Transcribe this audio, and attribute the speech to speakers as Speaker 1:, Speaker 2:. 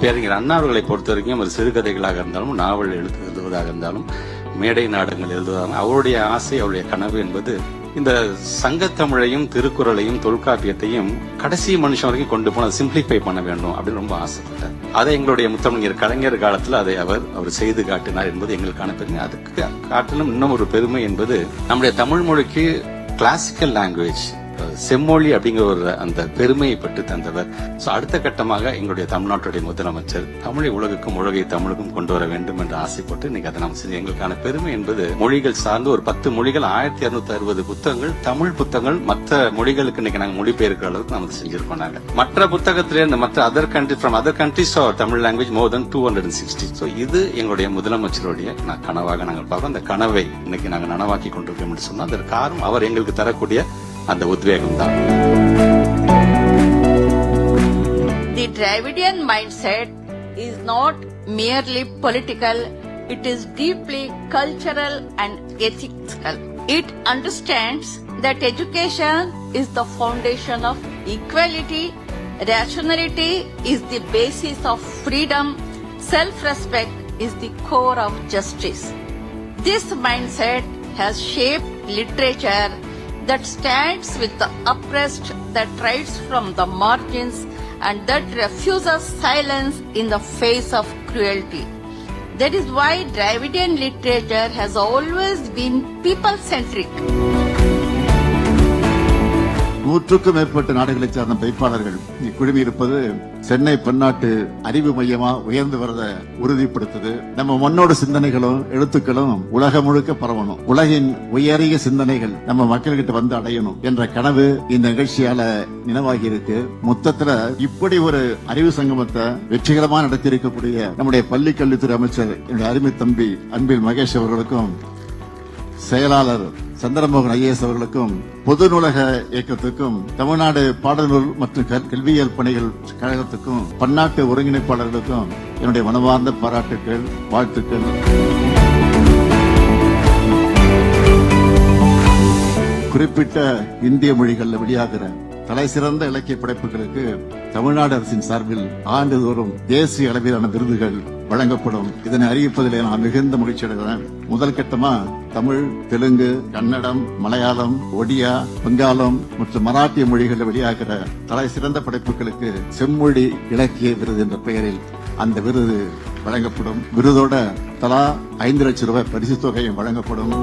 Speaker 1: பேரறிஞர் அண்ணா அவர்களை பொறுத்த வரைக்கும் ஒரு சிறுகதைகளாக இருந்தாலும், நாவல் எழுதுவதாக இருந்தாலும், மேடை நாடகங்கள் எழுதுவதாக அவருடைய ஆசை, அவருடைய கனவு என்பது இந்த சங்கத்தமிழையும் திருக்குறளையும் தொல்காப்பியத்தையும் கடைசி மனுஷன் வரைக்கும் கொண்டு போன சிம்பிளிஃபை பண்ண வேண்டும் அப்படின்னு ரொம்ப ஆசைப்பட்டார். அதை எங்களுடைய முத்தமிழர் கலைஞர் காலத்தில் அதை அவர் செய்து காட்டினார் என்பது எங்களுக்கான பெருமை. அதுக்கு காட்டிலும் இன்னும் ஒரு பெருமை என்பது நம்முடைய தமிழ் மொழிக்கு கிளாசிக்கல் லாங்குவேஜ், செம்மொழி அப்படிங்கிற ஒரு அந்த பெருமையை பெற்று தந்தவர். அடுத்த கட்டமாக எங்களுடைய தமிழ்நாட்டுடைய முதலமைச்சர் தமிழை உலகுக்கும், உலகை தமிழுக்கும் கொண்டு வர வேண்டும் என்று ஆசைப்பட்டு இன்னைக்கு அதை நாம் செஞ்சு எங்களுக்கான பெருமை என்பது மொழிகள் சார்ந்து ஒரு 10 மொழிகள் 1260 புத்தகங்கள், தமிழ் புத்தகங்கள் மற்ற மொழிகளுக்கு இன்னைக்கு நாங்கள் மொழிபெயர்க்கிற அளவுக்கு நம்ம செஞ்சிருக்கோம். நாங்க மற்ற புத்தகத்திலே இந்த மற்ற அதர் கண்ட்ரிஸ் தமிழ் லாங்குவேஜ் மோர் தென் 260. இது எங்களுடைய முதலமைச்சருடைய கனவாக நாங்கள் பார்க்கிறோம். அந்த கனவை இன்னைக்கு நாங்கள் நனவாக்கி கொண்டிருக்கோம் என்று சொன்னால் அதற்கு காரணம் அவர் எங்களுக்கு தரக்கூடிய அந்த உத்வேகம் தான்.
Speaker 2: The Dravidian mindset is not merely political, it is deeply cultural and ethical. It understands that education is the foundation of equality, rationality is the basis of freedom, self-respect is the core of justice. This mindset has shaped literature that stands with the oppressed, that writes from the margins, and that refuses silence in the face of cruelty. That is why Dravidian literature has always been people-centric.
Speaker 3: 100க்கும் மேற்பட்ட நாடுகளைச் சார்ந்த பயிற்சியாளர்கள் குழுமியிருப்பது சென்னை பன்னாட்டு அறிவு மையமா உயர்ந்து வரத உறுதிப்படுத்துது. நம்ம மண்ணோட சிந்தனைகளும் எழுத்துக்களும் உலகம் முழுக்க பரவணும், உலகின் உயரிய சிந்தனைகள் நம்ம மக்கள்கிட்ட வந்து அடையணும் என்ற கனவு இந்த நிகழ்ச்சியால நினைவாகி இருக்கு. மொத்தத்துல இப்படி ஒரு அறிவு சங்கமத்தை வெற்றிகரமாக நடத்தியிருக்கக்கூடிய நம்முடைய பள்ளி கல்வித்துறை அமைச்சர் என்னுடைய அருமை தம்பி அன்பில் மகேஷ் அவர்களுக்கும், செயலாளர் சந்திரமோகன் ஐஏஎஸ் அவர்களுக்கும், பொது நூலக இயக்கத்துக்கும், தமிழ்நாடு பாடநூல் மற்றும் கல்வியியல் பணிகள் கழகத்துக்கும், பன்னாட்டு ஒருங்கிணைப்பாளர்களுக்கும் என்னுடைய மனமார்ந்த பாராட்டுக்கள், வாழ்த்துக்கள். குறிப்பிட்ட இந்திய மொழிகளில் வெளியாகிற தலை சிறந்த இலக்கிய படைப்புகளுக்கு தமிழ்நாடு அரசின் சார்பில் ஆண்டுதோறும் தேசிய அளவிலான விருதுகள் வழங்கப்படும். இதனை அறிவிப்பதில் நான் மிகுந்த மகிழ்ச்சி அடைகிறேன். முதல் கட்டமா தமிழ், தெலுங்கு, கன்னடம், மலையாளம், ஒடியா, வங்காளம் மற்றும் மராட்டிய மொழிகளில் வெளியாகிற தலை சிறந்த படைப்புகளுக்கு செம்மொழி இலக்கிய விருது என்ற பெயரில் அந்த விருது வழங்கப்படும். விருதோட தலா 5 லட்சம் ரூபாய் பரிசு தொகையும் வழங்கப்படும்.